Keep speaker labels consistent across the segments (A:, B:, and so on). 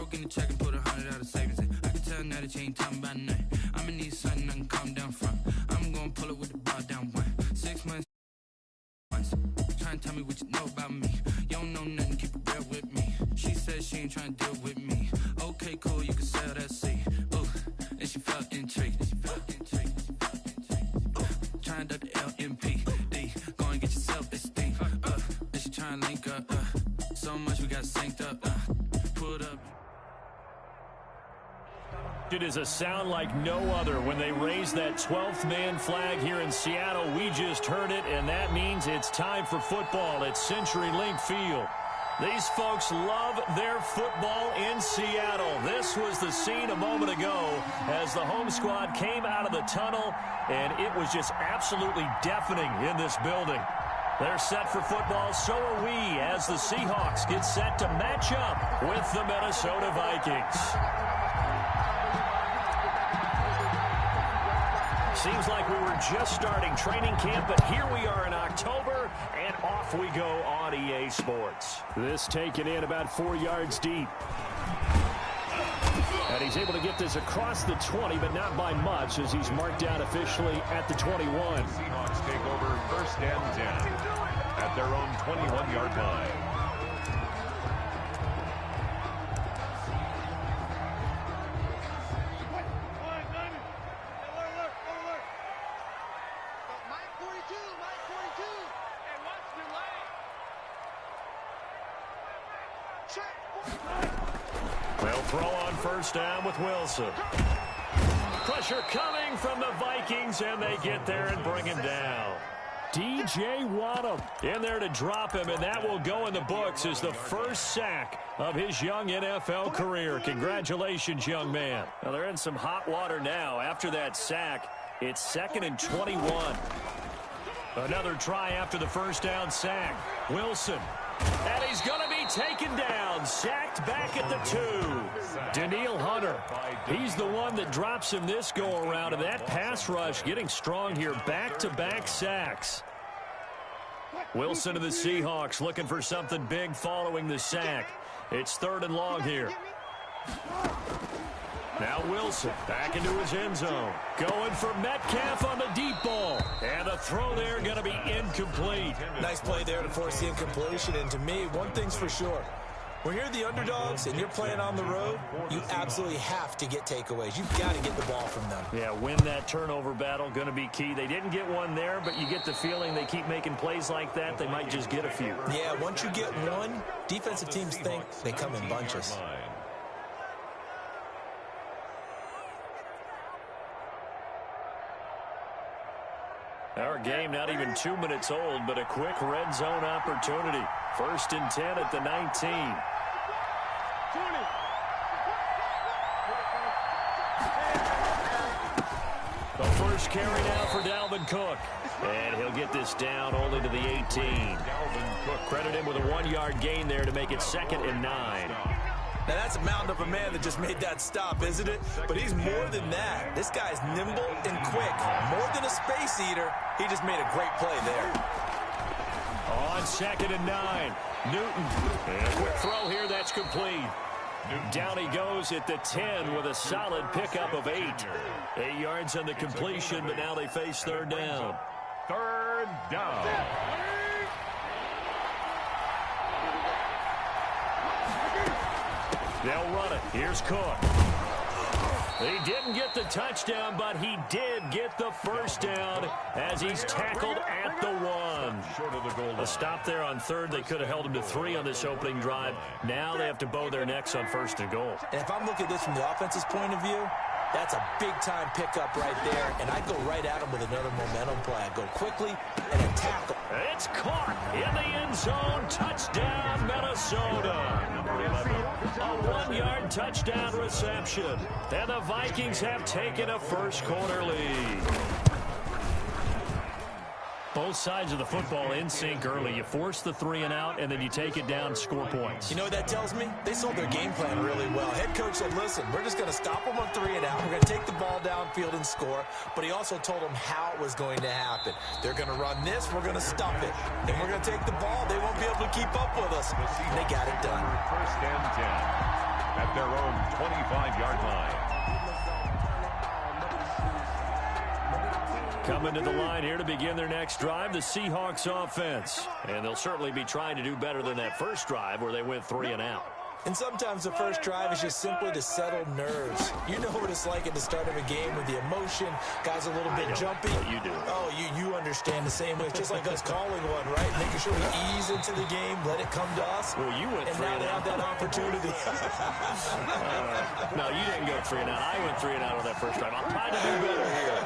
A: Walk in the check and put 100 out of savings in. I can tell now that you ain't talking about nothing. I'ma need something I can calm down from. I'm gonna pull it with the bar down 1. 6 months. Try and tell me what you know about me. You don't know nothing, keep it real with me. She said she ain't trying to deal with me. Okay, cool, you can sell that seat. Ooh, and she felt intrigued. Trying to the LMPD. Go and get your self-esteem. And she trying to link up. So much we got synced up. Put up.
B: It is a sound like no other when they raise that 12th man flag here in Seattle. We just heard it, and that means it's time for football at CenturyLink Field. These folks love their football in Seattle. This was the scene a moment ago as the home squad came out of the tunnel, and it was just absolutely deafening in this building. They're set for football, so are we, as the Seahawks get set to match up with the Minnesota Vikings. Seems like we were just starting training camp, but here we are in October, and off we go on EA Sports. This taken in about 4 yards deep. And he's able to get this across the 20, but not by much, as he's marked down officially at the 21.
C: Seahawks take over 1st and 10 at their own 21-yard line.
B: They'll throw on 1st down with Wilson. Pressure coming from the Vikings, and they get there and bring him down. DJ Waddle in there to drop him, and that will go in the books as the first sack of his young NFL career. Congratulations, young man. Now, they're in some hot water now. After that sack, it's 2nd and 21. Another try after the 1st down sack. Wilson. And he's going to be taken down, sacked back at the 2. Danielle Hunter, he's the one that drops him this go-around, and that pass rush getting strong here, back-to-back sacks. Wilson to the Seahawks looking for something big following the sack. It's 3rd and long here. Now Wilson back into his end zone. Going for Metcalf on the deep ball. And the throw there going to be incomplete.
D: Nice play there to force the incompletion. And to me, one thing's for sure. When you're the underdogs and you're playing on the road, you absolutely have to get takeaways. You've got to get the ball from them.
B: Yeah, win that turnover battle, going to be key. They didn't get one there, but you get the feeling they keep making plays like that, they might just get a few.
D: Yeah, once you get one, defensive teams think they come in bunches.
B: Our game not even 2 minutes old, but a quick red zone opportunity. 1st and 10 at the 19. The first carry now for Dalvin Cook. And he'll get this down only to the 18. Dalvin Cook credit him with a 1-yard gain there to make it 2nd and 9.
D: Now, that's a mountain of a man that just made that stop, isn't it? But he's more than that. This guy's nimble and quick. More than a space eater, he just made a great play there.
B: On 2nd and 9, Newton. And a quick throw here, that's complete. Down he goes at the 10 with a solid pickup of 8. 8 yards on the completion, but now they face 3rd down.
C: 3rd down.
B: They'll run it. Here's Cook. He didn't get the touchdown, but he did get the 1st down as he's tackled at the 1. A stop there on 3rd. They could have held him to 3 on this opening drive. Now they have to bow their necks on 1st and goal.
D: And if I'm looking at this from the offense's point of view, that's a big-time pickup right there, and I go right at him with another momentum play. I go quickly and a tackle.
B: It's caught in the end zone. Touchdown, Minnesota. A 1-yard touchdown reception. And the Vikings have taken a first-quarter lead. Both sides of the football in sync early. You force the 3 and out, and then you take it down, score points.
D: You know what that tells me? They sold their game plan really well. Head coach said, listen, we're just going to stop them on 3 and out. We're going to take the ball downfield and score. But he also told them how it was going to happen. They're going to run this. We're going to stop it. And we're going to take the ball. They won't be able to keep up with us. And they got it done.
C: 1st and 10. at their own 25-yard line.
B: Coming to the line here to begin their next drive, the Seahawks offense. And they'll certainly be trying to do better than that first drive where they went 3 and out.
D: And sometimes the first drive is just simply to settle nerves. You know what it's like at the start of a game with the emotion. Guys a little bit jumpy.
B: You do.
D: Oh, you understand the same way. It's just like us calling one, right? Making sure we ease into the game, let it come to us.
B: Well, you went 3 and out.
D: And now they have that opportunity.
B: No, you didn't go 3 and out. I went 3 and out on that first drive. I'm trying to do better here.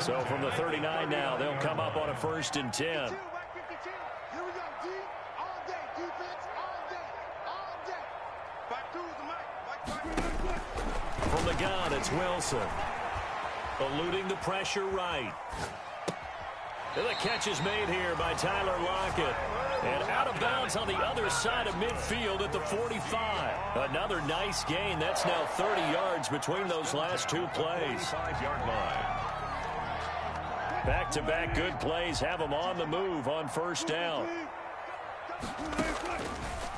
B: So from the 39 now, they'll come up on a 1st and 10. From the gun, it's Wilson. Eluding the pressure right. And the catch is made here by Tyler Lockett. And out of bounds on the other side of midfield at the 45. Another nice gain. That's now 30 yards between those last 2 plays.
C: 5-yard line.
B: Back-to-back good plays have them on the move on 1st down.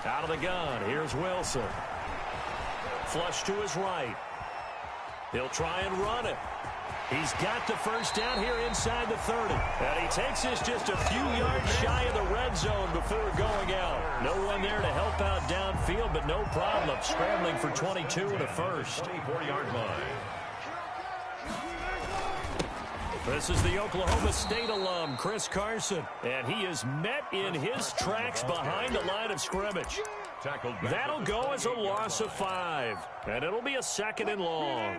B: Out of the gun, here's Wilson. Flush to his right. He'll try and run it. He's got the 1st down here inside the 30. And he takes this just a few yards shy of the red zone before going out. No one there to help out downfield, but no problem scrambling for 22 and a 1st.
C: 24-yard line.
B: This is the Oklahoma State alum, Chris Carson. And he is met in his tracks behind the line of scrimmage. That'll go as a loss of 5. And it'll be a 2nd and long.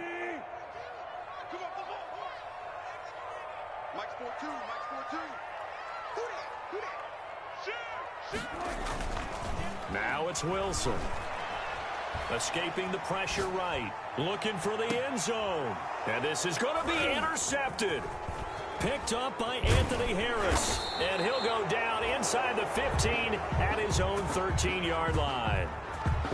B: Now it's Wilson. Escaping the pressure right. Looking for the end zone. And this is going to be intercepted. Picked up by Anthony Harris. And he'll go down inside the 15 at his own 13-yard line.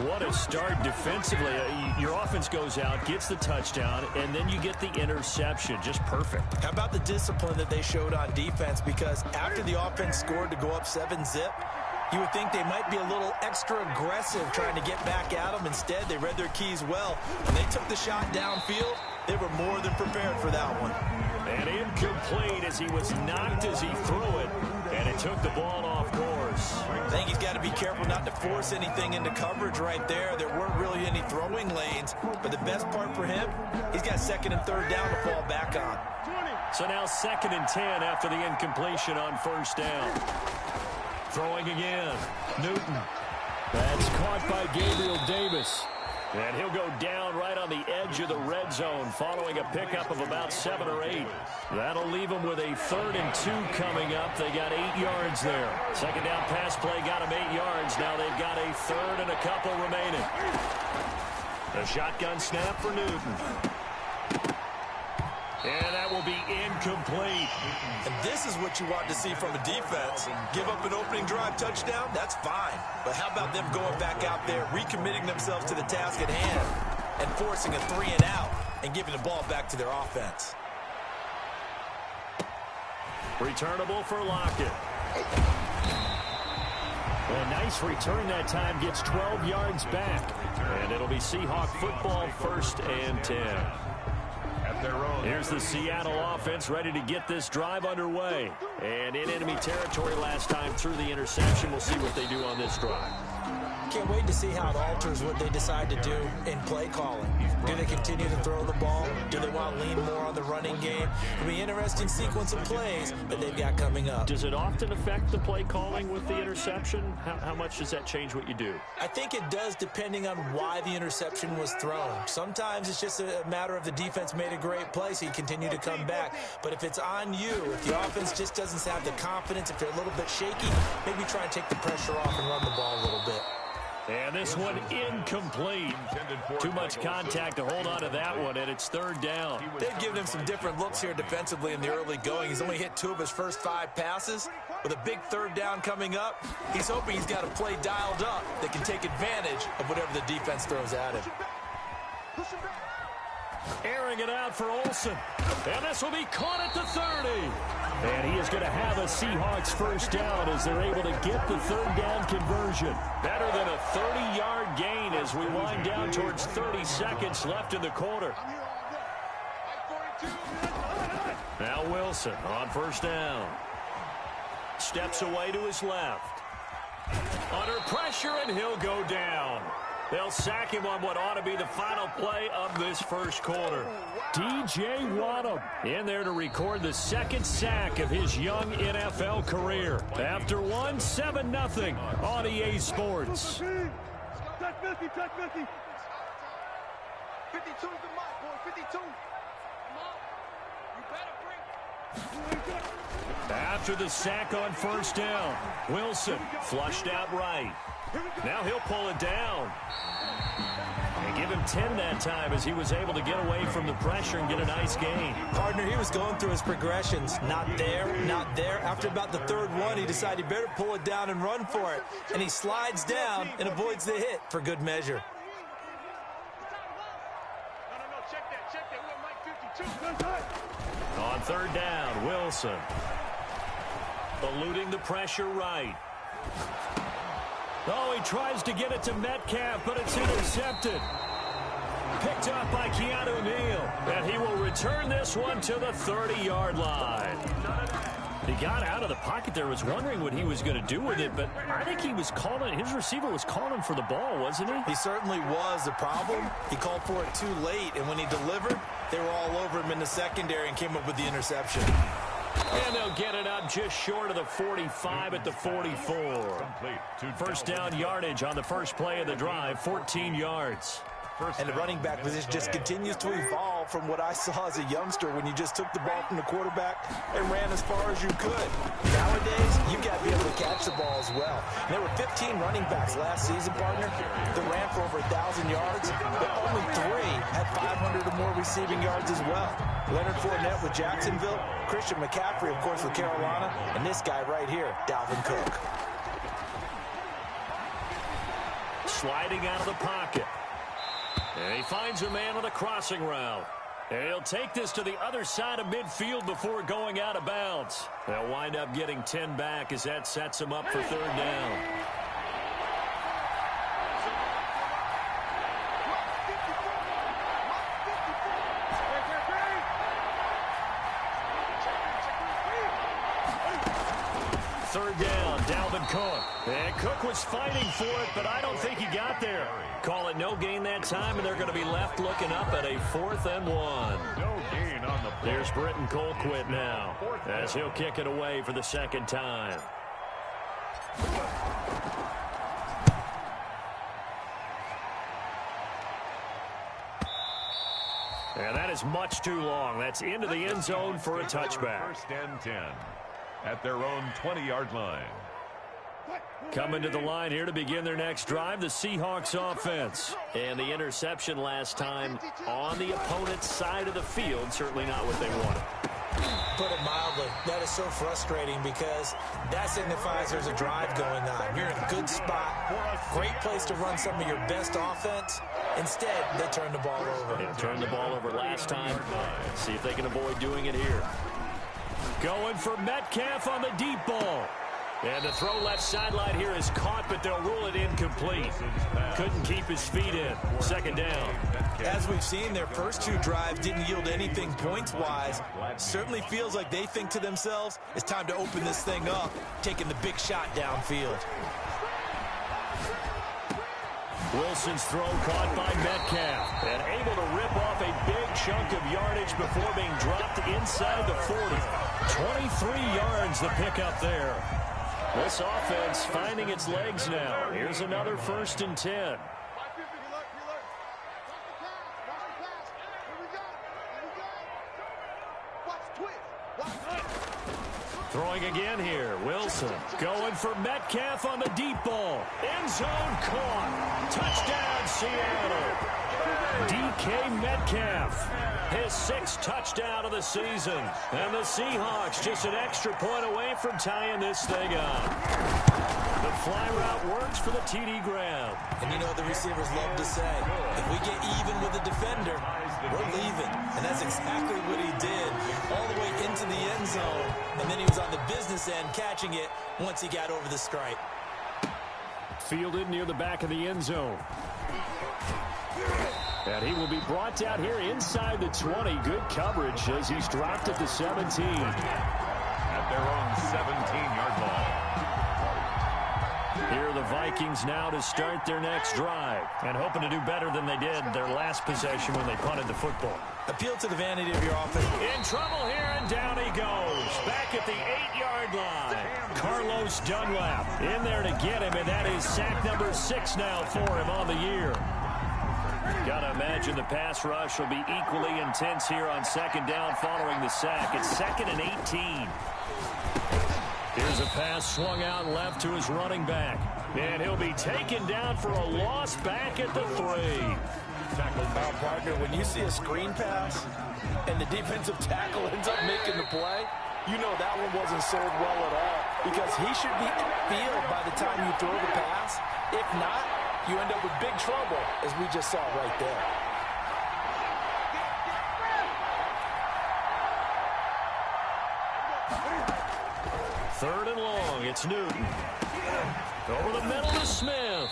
B: What a start defensively. Your offense goes out, gets the touchdown, and then you get the interception. Just perfect.
D: How about the discipline that they showed on defense? Because after the offense scored to go up 7-zip, you would think they might be a little extra aggressive trying to get back at them. Instead, they read their keys well. When they took the shot downfield, they were more than prepared for that one.
B: And incomplete as he was knocked as he threw it. And it took the ball off course.
D: I think he's got to be careful not to force anything into coverage right there. There weren't really any throwing lanes. But the best part for him, he's got 2nd and 3rd down to fall back on.
B: So now 2nd and 10 after the incompletion on 1st down. Throwing again. Newton. That's caught by Gabriel Davis. And he'll go down right on the edge of the red zone following a pickup of about 7 or 8. That'll leave them with a 3rd and 2 coming up. They got 8 yards there. 2nd down pass play got them 8 yards. Now they've got a 3rd and a couple remaining. The shotgun snap for Newton. And that will be incomplete.
D: And this is what you want to see from a defense. Give up an opening drive touchdown, that's fine. But how about them going back out there, recommitting themselves to the task at hand, and forcing a 3 and out, and giving the ball back to their offense.
B: Returnable for Lockett. A nice return that time, gets 12 yards back. And it'll be Seahawk football, 1st and 10. Here's the Seattle offense ready to get this drive underway. And in enemy territory last time through the interception. We'll see what they do on this drive.
D: Can't wait to see how it alters what they decide to do in play calling. Do they continue to throw the ball? Do they want to lean more on the running game? It'll be an interesting sequence of plays that they've got coming up.
B: Does it often affect the play calling with the interception? How much does that change what you do?
D: I think it does, depending on why the interception was thrown. Sometimes it's just a matter of the defense made a great play, so you continue to come back. But if it's on you, if the offense just doesn't have the confidence, if they're a little bit shaky, maybe try and take the pressure off and run the ball a little bit.
B: And this one incomplete. Too much contact to hold on to that one, and it's 3rd down.
D: They've given him some different looks here defensively in the early going. He's only hit 2 of his first 5 passes. With a big 3rd down coming up, he's hoping he's got a play dialed up that can take advantage of whatever the defense throws at him.
B: Airing it out for Olsen. And this will be caught at the 30. And he is going to have a Seahawks first down as they're able to get the third down conversion. Better than a 30-yard gain as we wind down towards 30 seconds left in the quarter. Now Wilson on first down. Steps away to his left. Under pressure, and he'll go down. They'll sack him on what ought to be the final play of this first quarter. D.J. Waddle in there to record the second sack of his young NFL career. After one, 7-0 on EA Sports.
E: Touch 50, touch 50. 52's the mark, boy, 52. Come on. You better bring.
B: After the sack on first down, Wilson flushed out right. Now he'll pull it down. And give him 10 that time as he was able to get away from the pressure and get a nice gain.
D: Partner, he was going through his progressions. Not there, not there. After about the third one, he decided he better pull it down and run for it. And he slides down and avoids the hit for good measure.
E: No, check that. We're Mike 52.
B: On third down, Wilson. Eluding the pressure right. Oh, he tries to get it to Metcalf, but it's intercepted. Picked up by Keanu Neal. And he will return this one to the 30-yard line. He got out of the pocket there, was wondering what he was going to do with it, but I think he was calling, his receiver was calling for the ball, wasn't he?
D: He certainly was. The problem, he called for it too late, and when he delivered, they were all over him in the secondary and came up with the interception.
B: And they'll get it up just short of the 45 at the 44. First down yardage on the first play of the drive, 14 yards.
D: And the running back position just continues to evolve from what I saw as a youngster when you just took the ball from the quarterback and ran as far as you could. Nowadays, you got to be able to catch the ball as well. And there were 15 running backs last season, partner, that ran for over 1,000 yards, but only 3 had 500 or more receiving yards as well. Leonard Fournette with Jacksonville, Christian McCaffrey, of course, with Carolina, and this guy right here, Dalvin Cook.
B: Sliding out of the pocket. And he finds a man on a crossing route. And he'll take this to the other side of midfield before going out of bounds. They'll wind up getting 10 back as that sets him up for third down. Third down, Dalvin Cook. And Cook was fighting for it, but I don't think he got there. Call it no gain that time, and they're going to be left looking up at a 4th and 1.
C: No gain on the play.
B: There's Britton Colquitt now, as he'll kick it away for the second time. And that is much too long. That's into the end zone for a touchback.
C: First and 10 at their own 20-yard line.
B: Coming to the line here to begin their next drive, the Seahawks offense. And the interception last time on the opponent's side of the field, certainly not what they wanted.
D: Put it mildly, that is so frustrating because that signifies there's a drive going on. You're in a good spot, great place to run some of your best offense. Instead, they turn the ball over.
B: They turned the ball over last time. See if they can avoid doing it here. Going for Metcalf on the deep ball. And the throw left sideline here is caught, but they'll rule it incomplete. Couldn't keep his feet in. Second down.
D: As we've seen, their first 2 drives didn't yield anything points-wise. Certainly feels like they think to themselves, it's time to open this thing up, taking the big shot downfield.
B: Wilson's throw caught by Metcalf. And able to rip off a big chunk of yardage before being dropped inside the 40. 23 yards the pickup there. This offense finding its legs now. Here's another 1st and 10. Throwing again here. Wilson going for Metcalf on the deep ball. End zone caught. Touchdown, Seattle. DK Metcalf. His 6th touchdown of the season. And the Seahawks just an extra point away from tying this thing up. The fly route works for the TD grab.
D: And you know what the receivers love to say? If we get even with the defender, we're leaving. And that's exactly what he did all the way into the end zone. And then he was on the business end catching it once he got over the stripe.
B: Fielded near the back of the end zone. And he will be brought down here inside the 20. Good coverage as he's dropped at the 17.
C: At their own 17-yard line.
B: Here are the Vikings now to start their next drive. And hoping to do better than they did their last possession when they punted the football.
D: Appeal to the vanity of your offense.
B: In trouble here, and down he goes. Back at the 8-yard line. Carlos Dunlap in there to get him, and that is sack number 6 now for him on the year. Got to imagine the pass rush will be equally intense here on second down following the sack. It's 2nd and 18. Here's a pass swung out left to his running back. And he'll be taken down for a loss back at the 3.
F: Partner, when you see a screen pass and the defensive tackle ends up making the play, you know that one wasn't sold well at all because he should be upfield by the time you throw the pass. If not, you end up with big trouble, as we just saw right there.
B: Third and long, it's Newton. Over the middle to Smith.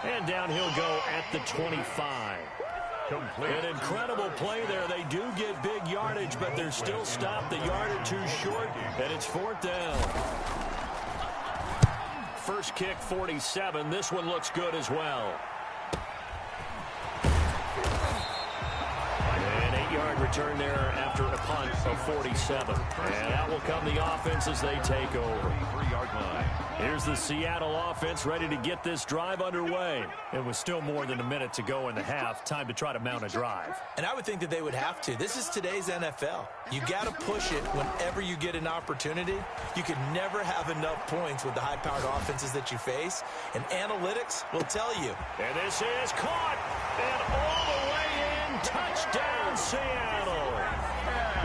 B: And down he'll go at the 25.
C: Complete.
B: An incredible play there. They do get big yardage, but they're still stopped a yard or two short, and it's 4th down. First kick, 47. This one looks good as well. An 8-yard return there after a punt of 47. And out will come the offense as they take over.
C: 3-yard line.
B: Here's the Seattle offense ready to get this drive underway. It was still more than a minute to go in the half. Time to try to mount a drive.
D: And I would think that they would have to. This is today's NFL. You got to push it whenever you get an opportunity. You can never have enough points with the high-powered offenses that you face. And analytics will tell you.
B: And this is caught. And all the way in. Touchdown, Seattle.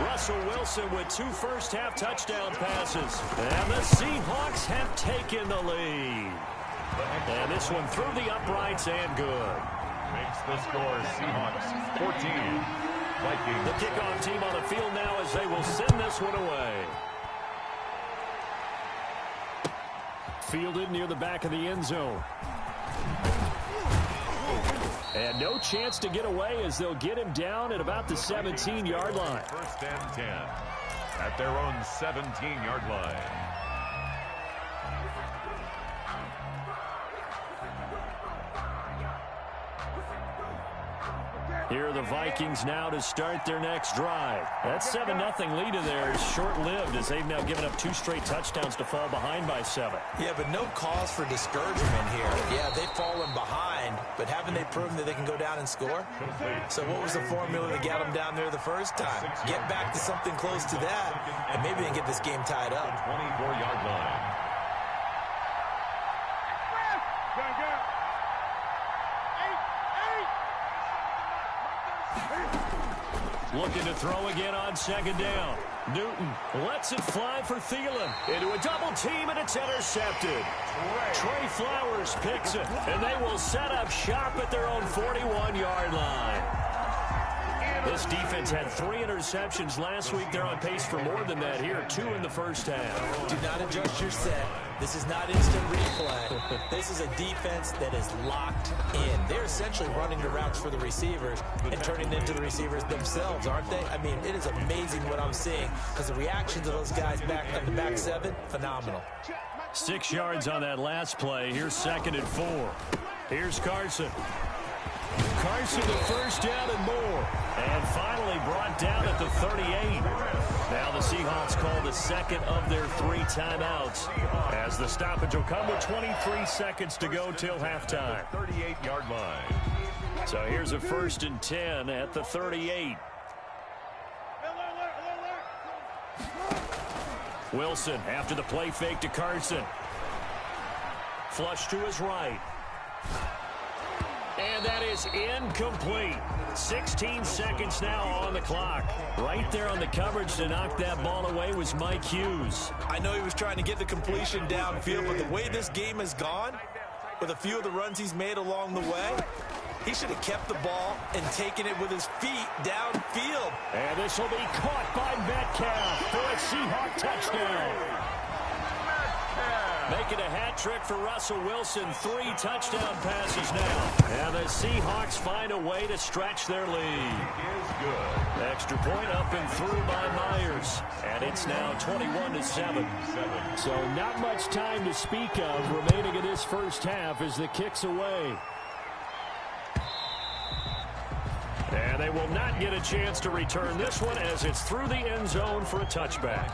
B: Russell Wilson with 2 first-half touchdown passes. And the Seahawks have taken the lead. And this one through the uprights and good.
C: Makes the score Seahawks 14. Vikings.
B: The kickoff team on the field now as they will send this one away. Fielded near the back of the end zone. And no chance to get away as they'll get him down at about the 17-yard line.
C: 1st and 10 at their own 17-yard line.
B: Here are the Vikings now to start their next drive. That 7-0 lead in there is short-lived as they've now given up 2 straight touchdowns to fall behind by 7.
D: Yeah, but no cause for discouragement here. Yeah, they've fallen behind, but haven't they proven that they can go down and score? So what was the formula that got them down there the first time? Get back to something close to that, and maybe they can get this game tied up.
C: 24-yard line.
B: Looking to throw again on 2nd down. Newton lets it fly for Thielen. Into a double team, and it's intercepted. Trey Flowers picks it, and they will set up shop at their own 41-yard line. This defense had 3 interceptions last week. They're on pace for more than that here, 2 in the first half.
D: Do not adjust your set. This is not instant replay. This is a defense that is locked in. They're essentially running the routes for the receivers and turning into the receivers themselves, aren't they? I mean, it is amazing what I'm seeing because the reactions of those guys back in the back 7, phenomenal.
B: 6 yards on that last play. Here's 2nd and 4. Here's Carson. Carson the first down and more. And finally brought down at the 38. Now the Seahawks call the 2nd of their 3 timeouts as the stoppage will come with 23 seconds to go till halftime.
C: 38-yard line.
B: So here's a 1st and 10 at the 38. Wilson after the play fake to Carson. Flush to his right. And that is incomplete. 16 seconds now on the clock. Right there on the coverage to knock that ball away was Mike Hughes.
F: I know he was trying to get the completion downfield, but the way this game has gone, with a few of the runs he's made along the way, he should have kept the ball and taken it with his feet downfield.
B: And this will be caught by Metcalf for a Seahawk touchdown. Making a hat trick for Russell Wilson. 3 touchdown passes now. And the Seahawks find a way to stretch their lead. Extra point up and through by Myers. And it's now 21-7. So not much time to speak of remaining in this first half as the kick's away. And they will not get a chance to return this one as it's through the end zone for a touchback.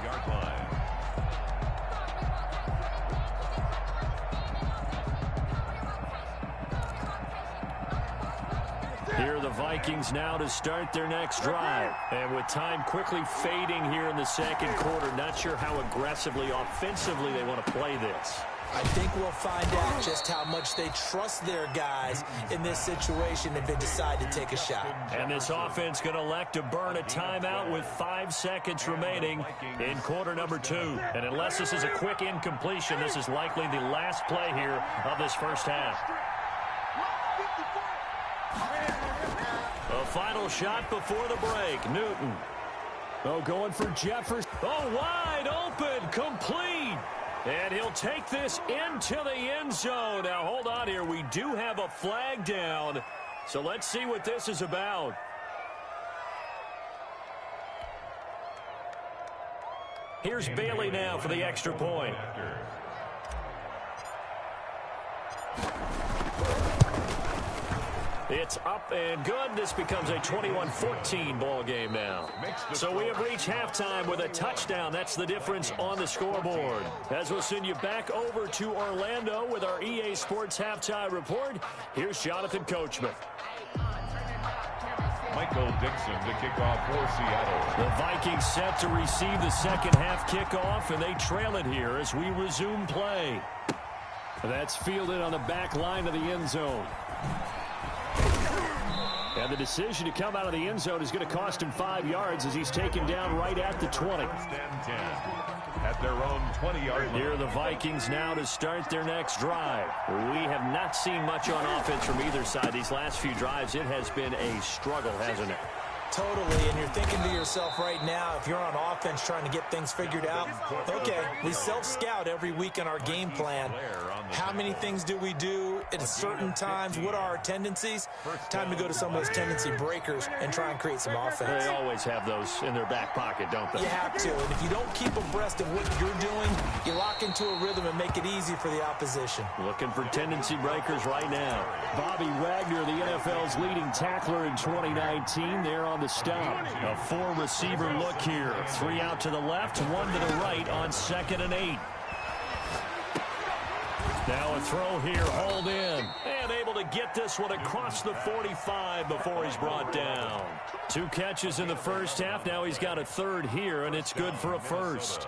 B: Here are the Vikings now to start their next drive. And with time quickly fading here in the second quarter, not sure how aggressively, offensively they want to play this.
F: I think we'll find out just how much they trust their guys in this situation if they decide to take a shot.
B: And this offense going to elect to burn a timeout with 5 seconds remaining in quarter number 2. And unless this is a quick incompletion, this is likely the last play here of this first half. A final shot before the break. Newton. Oh, going for Jefferson. Oh, wide open. Complete. And he'll take this into the end zone. Now, hold on here. We do have a flag down. So let's see what this is about. Here's Bailey now for the extra point. It's up and good. This becomes a 21-14 ball game now. So we have reached halftime with a touchdown. That's the difference on the scoreboard. As we'll send you back over to Orlando with our EA Sports Halftime Report, here's Jonathan Coachman.
C: Michael Dixon to kick off for Seattle.
B: The Vikings set to receive the second half kickoff, and they trail it here as we resume play. That's fielded on the back line of the end zone. And the decision to come out of the end zone is going to cost him 5 yards as he's taken down right at the 20.
C: First and 10 at their own 20-yard line.
B: Here are the Vikings now to start their next drive. We have not seen much on offense from either side. These last few drives, it has been a struggle, hasn't it?
F: Totally, and you're thinking to yourself right now, if you're on offense trying to get things figured out, okay, we self-scout every week in our game plan. How many things do we do at certain times? What are our tendencies? Time to go to some of those tendency breakers and try and create some offense.
B: They always have those in their back pocket, don't they?
F: You have to, and if you don't keep abreast of what you're doing, you lock into a rhythm and make it easy for the opposition.
B: Looking for tendency breakers right now. Bobby Wagner, the NFL's leading tackler in 2019, there on the stop. A 4-receiver look here. 3 out to the left, 1 to the right on 2nd and 8. Now a throw here, hauled in, and able to get this one across the 45 before he's brought down. 2 catches in the first half. Now he's got a third here, and it's good for a first.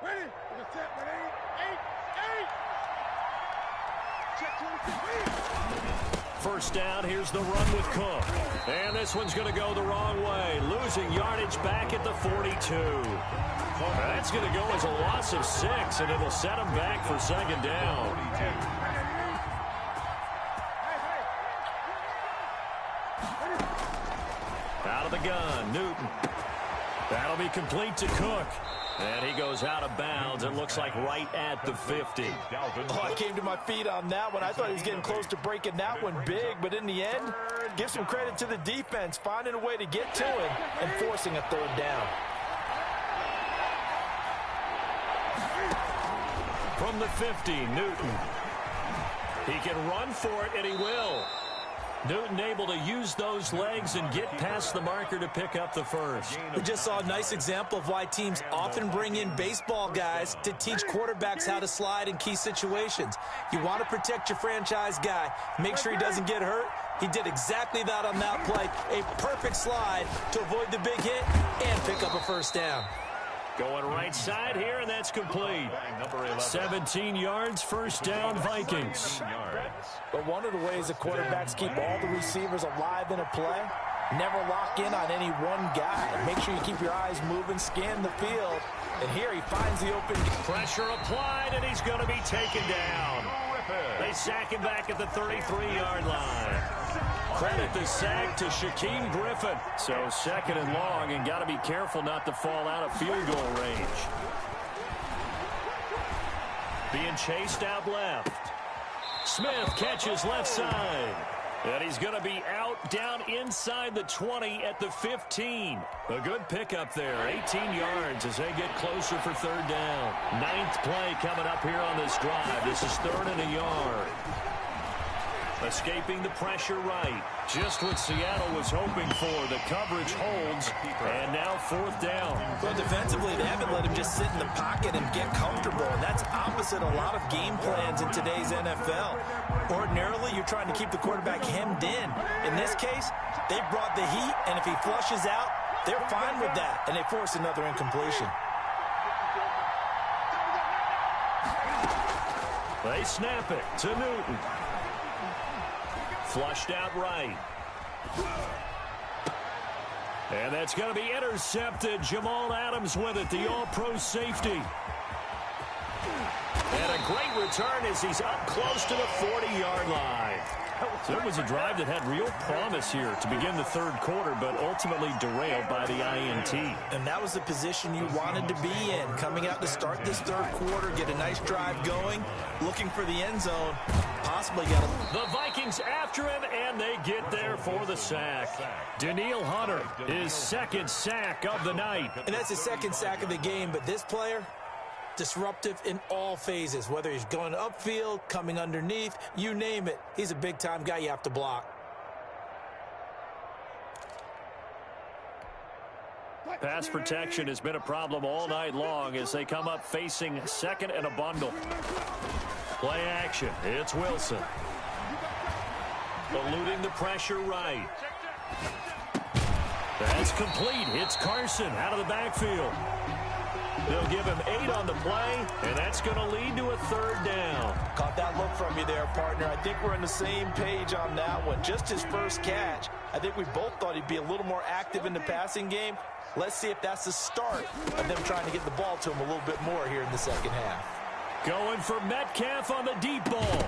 E: Ready? We're going to set. Ready? 8. Check 26.
B: First down, here's the run with Cook. And this one's going to go the wrong way. Losing yardage back at the 42. That's going to go as a loss of 6, and it'll set him back for 2nd down. Out of the gun, Newton. That'll be complete to Cook. And he goes out of bounds. It looks like right at the 50.
F: Oh, I came to my feet on that one. I thought he was getting close to breaking that one big, but in the end, give some credit to the defense, finding a way to get to it and forcing a 3rd down.
B: From the 50, Newton. He can run for it, and he will. Newton able to use those legs and get past the marker to pick up the first.
F: We just saw a nice example of why teams often bring in baseball guys to teach quarterbacks how to slide in key situations. You want to protect your franchise guy. Make sure he doesn't get hurt.
D: He did exactly that on that play. A perfect slide to avoid the big hit and pick up a first down.
B: Going right side here, and that's complete. 17 yards, first down, Vikings.
F: But one of the ways the quarterbacks keep all the receivers alive in a play, never lock in on any one guy. Make sure you keep your eyes moving, scan the field. And here he finds the open.
B: Pressure applied, and he's going to be taken down. They sack him back at the 33-yard line. Credit the sack to Shaquem Griffin. So second and long, and got to be careful not to fall out of field goal range. Being chased out left. Smith catches left side. And he's going to be out down inside the 20 at the 15. A good pickup there, 18 yards as they get closer for third down. 9th play coming up here on this drive. This is 3rd and a yard. Escaping the pressure right. Just what Seattle was hoping for. The coverage holds, and now 4th down.
F: Well, defensively, they haven't let him just sit in the pocket and get comfortable, and that's opposite a lot of game plans in today's NFL. Ordinarily, you're trying to keep the quarterback hemmed in. In this case, they brought the heat, and if he flushes out, they're fine with that, and they force another incompletion.
B: They snap it to Newton. Flushed out right. And that's going to be intercepted. Jamal Adams with it, the all-pro safety. And a great return as he's up close to the 40-yard line. So it was a drive that had real promise here to begin the 3rd quarter, but ultimately derailed by the INT.
F: And that was the position you wanted to be in. Coming out to start this 3rd quarter, get a nice drive going, looking for the end zone, possibly get him.
B: The Vikings after him, and they get there for the sack. Danielle Hunter, his 2nd sack of the night.
F: And that's his 2nd sack of the game, but this player, disruptive in all phases, whether he's going upfield, coming underneath, you name it. He's a big-time guy you have to block.
B: Pass protection has been a problem all night long as they come up facing 2nd and a bundle. Play action. It's Wilson. Eluding the pressure right. That's complete. It's Carson out of the backfield. They'll give him 8 on the play, and that's going to lead to a 3rd down.
F: Caught that look from you there, partner. I think we're on the same page on that one. Just his first catch. I think we both thought he'd be a little more active in the passing game. Let's see if that's the start of them trying to get the ball to him a little bit more here in the 2nd half.
B: Going for Metcalf on the deep ball.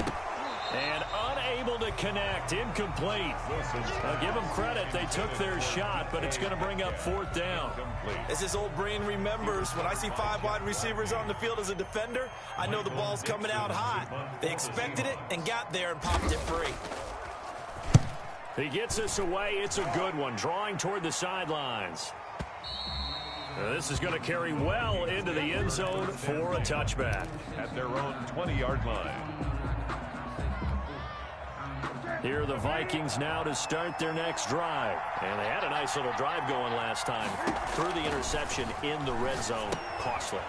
B: And unable to connect. Incomplete. I'll give them credit. They took their shot, but it's going to bring up 4th down.
F: As this old brain remembers, when I see 5 wide receivers on the field as a defender, I know the ball's coming out hot. They expected it and got there and popped it free.
B: He gets us away. It's a good one. Drawing toward the sidelines. This is going to carry well into the end zone for a touchback.
C: At their own 20-yard line.
B: Here are the Vikings now to start their next drive. And they had a nice little drive going last time. Threw the interception in the red zone. Costly.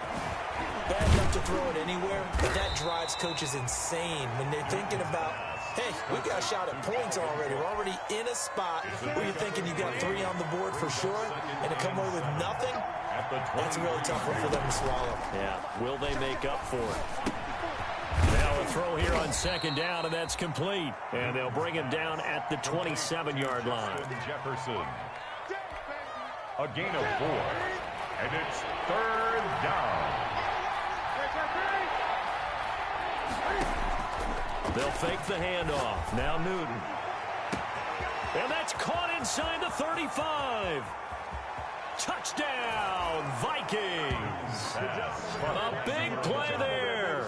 F: Bad enough to throw it anywhere, but that drives coaches insane when they're thinking about, hey, we got a shot at points already. We're already in a spot where you're thinking you got 3 on the board for sure, and to come away with nothing, that's a really tough one for them to swallow.
B: Yeah, will they make up for it? Now a throw here on 2nd down, and that's complete. And they'll bring him down at the 27-yard line.
C: Jefferson. A gain of 4. And it's 3rd down.
B: They'll fake the handoff. Now Newton. And that's caught inside the 35. Touchdown, Vikings. A big play there.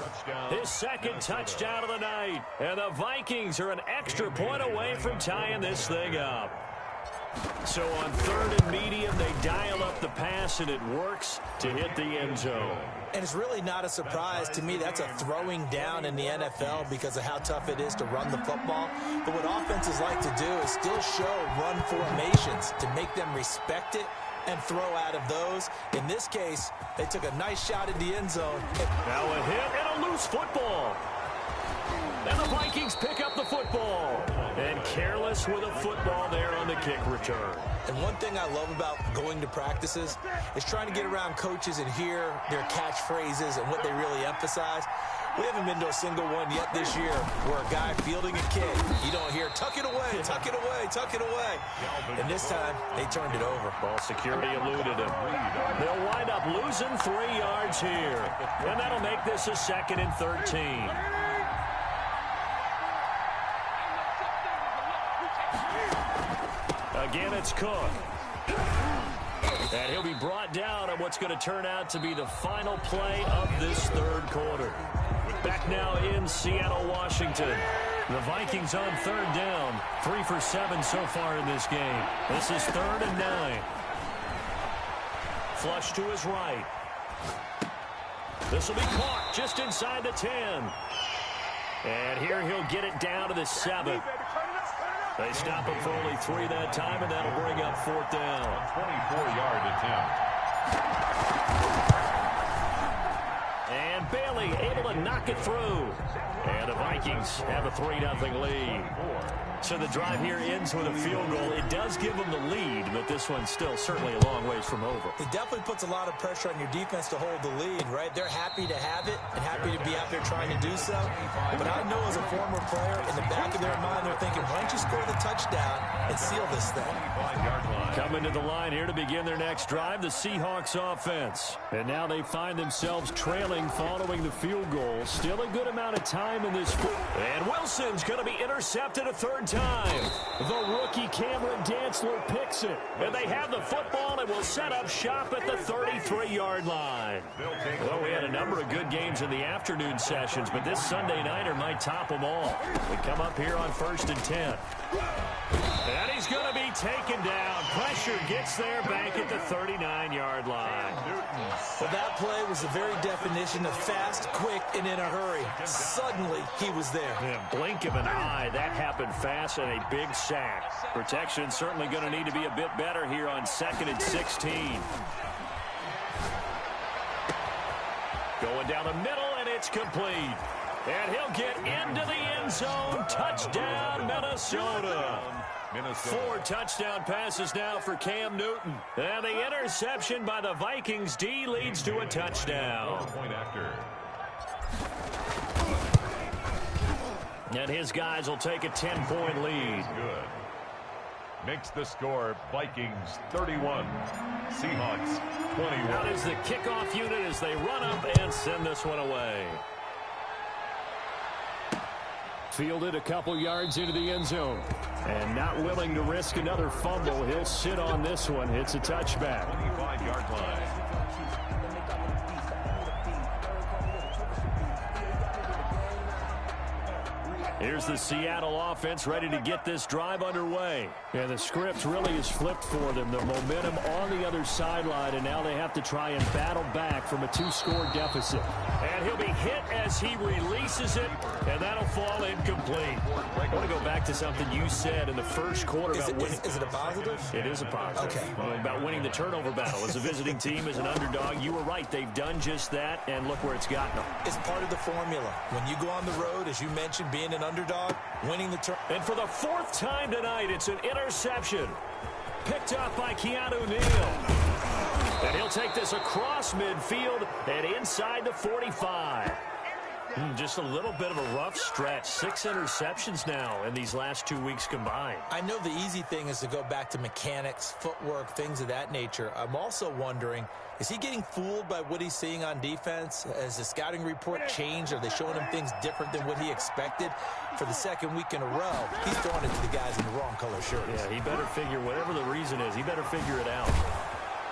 B: His 2nd touchdown of the night. And the Vikings are an extra point away from tying this thing up. So on 3rd and medium, they dial up the pass, and it works to hit the end zone.
F: And it's really not a surprise to me. That's a throwing down in the NFL because of how tough it is to run the football. But what offenses like to do is still show run formations to make them respect it and throw out of those. In this case, they took a nice shot at the end zone.
B: Now a hit and a loose football. And the Vikings pick up the football. And careless with a football there on the kick return.
D: And one thing I love about going to practices is trying to get around coaches and hear their catchphrases and what they really emphasize. We haven't been to a single one yet this year where a guy fielding a kick, you don't hear, tuck it away, tuck it away, tuck it away. And this time, they turned it over.
B: Ball security eluded him. They'll wind up losing 3 yards here. And that'll make this a 2nd and 13. Again, it's Cook. And he'll be brought down on what's going to turn out to be the final play of this 3rd quarter. Back now in Seattle, Washington. The Vikings on 3rd down. 3 for 7 so far in this game. This is 3rd and 9. Flush to his right. This will be caught just inside the 10. And here he'll get it down to the 7. They stop him for only 3 that time, and that'll bring up 4th down.
C: 24-yard attempt.
B: And Bailey able to knock it through. And the Vikings have a 3-0 lead. So the drive here ends with a field goal. It does give them the lead, but this one's still certainly a long ways from over.
D: It definitely puts a lot of pressure on your defense to hold the lead, right? They're happy to have it and happy to be out there trying to do so. But I know as a former player, in the back of their mind, they're thinking, why don't you score the touchdown and seal this thing?
B: Coming to the line here to begin their next drive, the Seahawks offense. And now they find themselves trailing following the field goal. Still a good amount of time in this. And Wilson's going to be intercepted a 3rd time. The rookie Cameron Dantzler picks it. And they have the football and will set up shop at the 33-yard line. Well, we had a number of good games in the afternoon sessions, but this Sunday nighter might top them all. We come up here on 1st and 10. And he's going to be taken down. Pressure gets there back at the 39-yard line.
D: Well, that play was the very definition of fast, quick, and in a hurry. Suddenly, he was there.
B: Yeah, blink of an eye. That happened fast and a big sack. Protection certainly going to need to be a bit better here on 2nd and 16. Going down the middle, and it's complete. And he'll get into the end zone. Touchdown, Minnesota. 4 touchdown passes now for Cam Newton. And the interception by the Vikings D leads to a touchdown. And his guys will take a 10-point lead.
C: Good. Makes the score Vikings 31, Seahawks 21.
B: Out is the kickoff unit as they run up and send this one away. Fielded a couple yards into the end zone. And not willing to risk another fumble. He'll sit on this one. It's a touchback.
C: 25-yard line.
B: Here's the Seattle offense ready to get this drive underway. And the script really is flipped for them. The momentum on the other sideline, and now they have to try and battle back from a 2-score deficit. And he'll be hit as he releases it, and that'll fall incomplete. I want to go back to something you said in the first quarter about winning.
D: Is it a positive?
B: It is a positive.
D: Okay.
B: About winning the turnover battle. As a visiting team, as an underdog, you were right. They've done just that, and look where it's gotten them.
D: It's part of the formula. When you go on the road, as you mentioned, being an underdog, winning the turn.
B: And for the 4th time tonight, it's an interception. Picked up by Keanu Neal. And he'll take this across midfield and inside the 45. Just a little bit of a rough stretch. 6 interceptions now in these last 2 weeks combined.
D: I know the easy thing is to go back to mechanics, footwork, things of that nature. I'm also wondering, is he getting fooled by what he's seeing on defense? Has the scouting report changed? Are they showing him things different than what he expected? For the 2nd week in a row, he's throwing it to the guys in the wrong color shirts.
B: Yeah, he better figure, whatever the reason is, he better figure it out.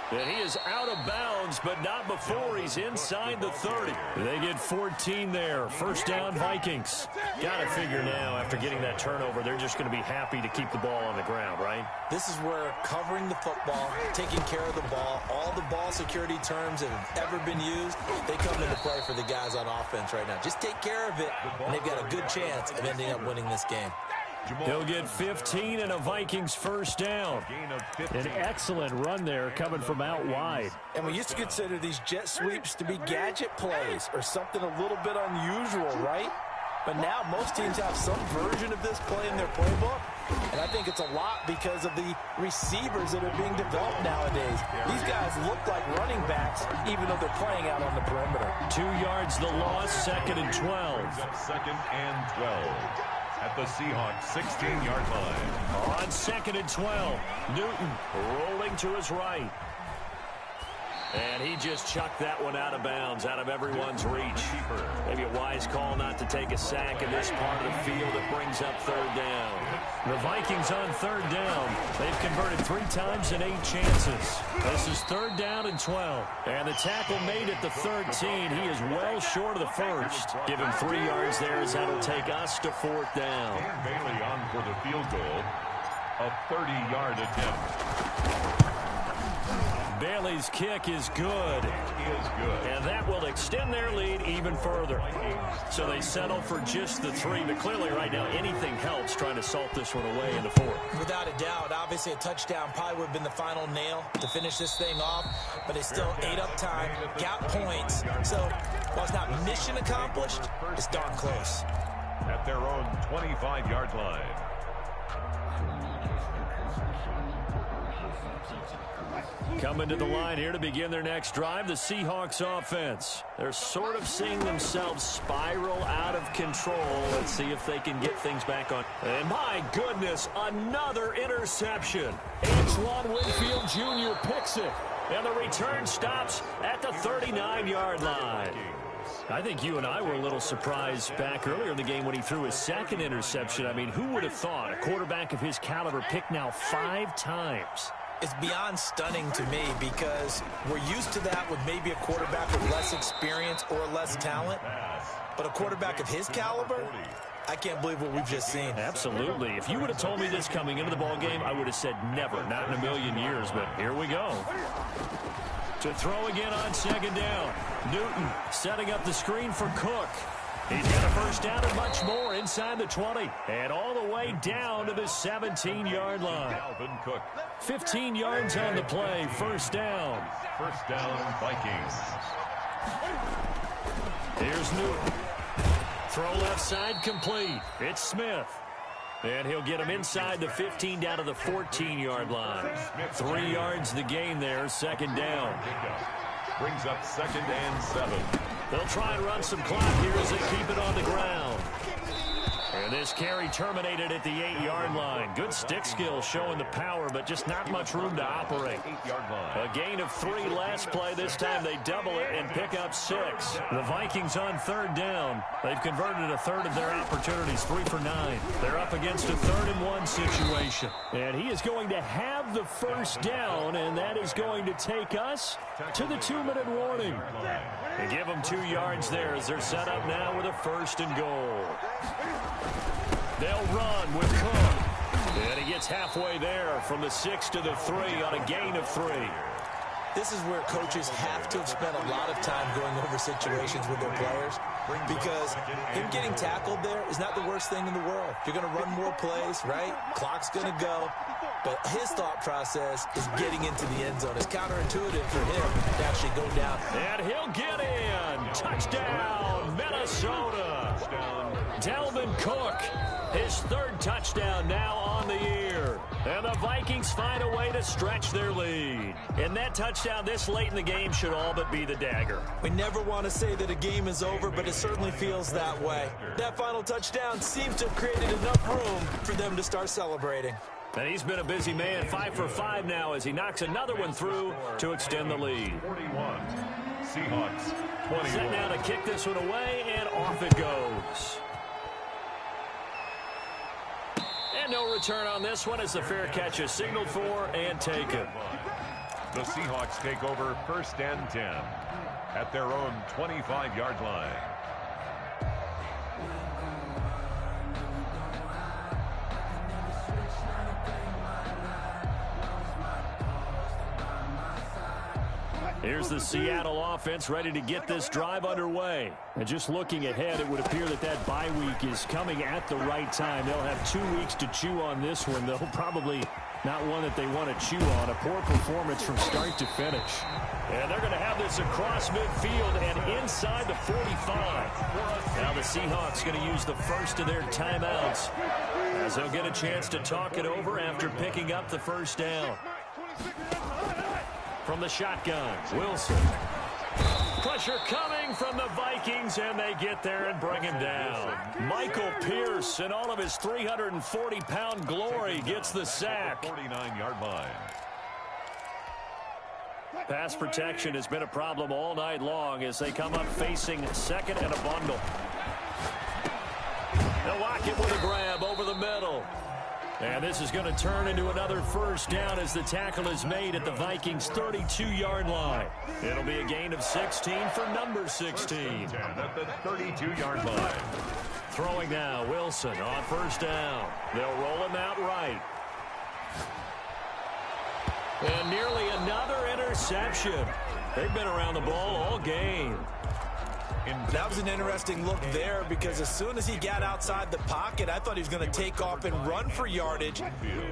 B: And he is out of bounds, but not before he's inside the 30. They get 14 there. 1st down, Vikings. Got to figure now, after getting that turnover, they're just going to be happy to keep the ball on the ground, right?
D: This is where covering the football, taking care of the ball, all the ball security terms that have ever been used, they come into play for the guys on offense right now. Just take care of it, and they've got a good chance of ending up winning this game.
B: He'll get 15 and a Vikings 1st down. An excellent run there coming from out wide.
F: And we used to consider these jet sweeps to be gadget plays or something a little bit unusual, right? But now most teams have some version of this play in their playbook. And I think it's a lot because of the receivers that are being developed nowadays. These guys look like running backs, even though they're playing out on the perimeter.
B: 2 yards the loss, 2nd and 12.
C: Second and 12 at the Seahawks 16-yard line.
B: On 2nd and 12, Newton rolling to his right. And he just chucked that one out of bounds, out of everyone's reach. Maybe a wise call not to take a sack in this part of the field that brings up 3rd down. The Vikings on 3rd down. They've converted 3 times and 8 chances. This is 3rd down and 12. And the tackle made at the 13. He is well short of the first. Give him 3 yards there as that'll take us to 4th down.
C: And Bailey on for the field goal. A 30-yard attempt.
B: Bailey's kick is good. And that will extend their lead even further. So they settle for just the 3. But clearly right now anything helps trying to salt this one away in the 4th.
F: Without a doubt, obviously a touchdown probably would have been the final nail to finish this thing off. But they still ate up time, got points. So while it's not mission accomplished, it's darn close.
C: At their own 25-yard line.
B: Coming to the line here to begin their next drive, the Seahawks offense. They're sort of seeing themselves spiral out of control. Let's see if they can get things back on. And my goodness, another interception. Antoine Winfield Jr. picks it. And the return stops at the 39-yard line. I think you and I were a little surprised back earlier in the game when he threw his 2nd interception. I mean, who would have thought a quarterback of his caliber picked now 5 times?
F: It's beyond stunning to me because we're used to that with maybe a quarterback with less experience or less talent. But a quarterback of his caliber, I can't believe what we've just seen.
B: Absolutely. If you would have told me this coming into the ballgame, I would have said never, not in a million years. But here we go. To throw again on 2nd down. Newton setting up the screen for Cook. He's got a first down and much more inside the 20. And all the way down to the 17-yard line.
C: Dalvin Cook.
B: 15 yards on the play. First down.
C: First down, Vikings.
B: Here's Newton. Throw left side complete. It's Smith. And he'll get him inside the 15 down to the 14-yard line. 3 yards the gain there. 2nd down.
C: Brings up 2nd and 7.
B: They'll try and run some clock here as they keep it on the ground. And this carry terminated at the 8-yard line. Good stick skill showing the power, but just not much room to operate. A gain of 3 last play. This time they double it and pick up 6. The Vikings on 3rd down. They've converted a third of their opportunities, 3 for 9. They're up against a 3rd and 1 situation. And he is going to have the first down, and that is going to take us to the 2-minute warning. They give them 2 yards there as they're set up now with a 1st and goal. They'll run with Cook. And he gets halfway there from the 6 to the 3 on a gain of 3.
F: This is where coaches have to have spent a lot of time going over situations with their players because him getting tackled there is not the worst thing in the world. You're going to run more plays, right? Clock's going to go. But his thought process is getting into the end zone. It's counterintuitive for him to actually go down.
B: And he'll get in. Touchdown, Minnesota. Dalvin Cook, his 3rd touchdown now on the year. And the Vikings find a way to stretch their lead. And that touchdown this late in the game should all but be the dagger.
F: We never want to say that a game is over, but it certainly feels that way. That final touchdown seems to have created enough room for them to start celebrating.
B: And he's been a busy man, 5 for 5 now as he knocks another one through to extend the lead.
C: 41. Seahawks 21.
B: Set now to kick this one away, and off it goes. And no return on this one as the fair catch is signaled for and taken.
C: The Seahawks take over 1st and 10 at their own 25-yard line.
B: Here's the Seattle offense ready to get this drive underway. And just looking ahead, it would appear that that bye week is coming at the right time. They'll have 2 weeks to chew on this one, though probably not one that they want to chew on. A poor performance from start to finish. And they're going to have this across midfield and inside the 45. Now the Seahawks going to use the first of their timeouts as they'll get a chance to talk it over after picking up the first down. From the shotgun, Wilson. Pressure coming from the Vikings, and they get there and bring him down. Michael Pierce, in all of his 340-pound glory, gets the sack.
C: 49-yard line.
B: Pass protection has been a problem all night long as they come up facing second and a bundle. They'll lock it with a grab over the middle. And this is going to turn into another first down as the tackle is made at the Vikings' 32-yard line. It'll be a gain of 16 for number 16.
C: At the 32-yard line.
B: Throwing now, Wilson on first down. They'll roll him out right. And nearly another interception. They've been around the ball all game.
D: That was an interesting look there because as soon as he got outside the pocket, I thought he was going to take off and run for yardage.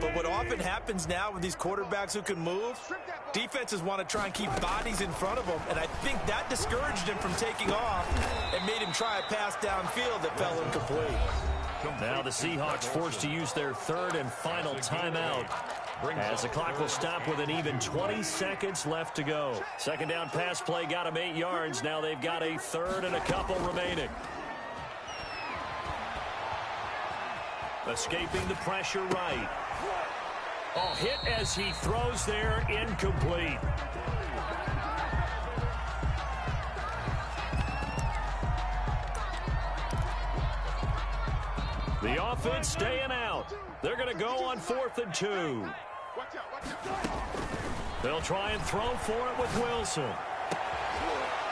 D: But what often happens now with these quarterbacks who can move, defenses want to try and keep bodies in front of them. And I think that discouraged him from taking off and made him try a pass downfield that fell incomplete.
B: Now the Seahawks forced to use their third and final timeout as the clock will stop with an even 20 seconds left to go. Second down pass play got them 8 yards. Now they've got a third and a couple remaining. Escaping the pressure right. Oh, hit as he throws there, incomplete. The offense staying out. They're going to go on 4th and 2. They'll try and throw for it with Wilson.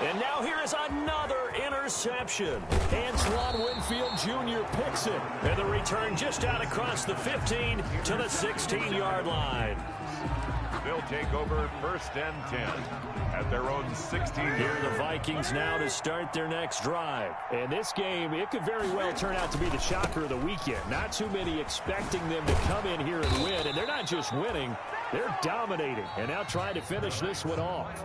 B: And now here is another interception. Antoine Winfield Jr. picks it. And the return just out across the 15 to the 16-yard line.
C: They'll take over 1st and 10 at their own 16.
B: Here are the Vikings now to start their next drive. And this game, it could very well turn out to be the shocker of the weekend. Not too many expecting them to come in here and win. And they're not just winning, they're dominating. And now trying to finish this one off.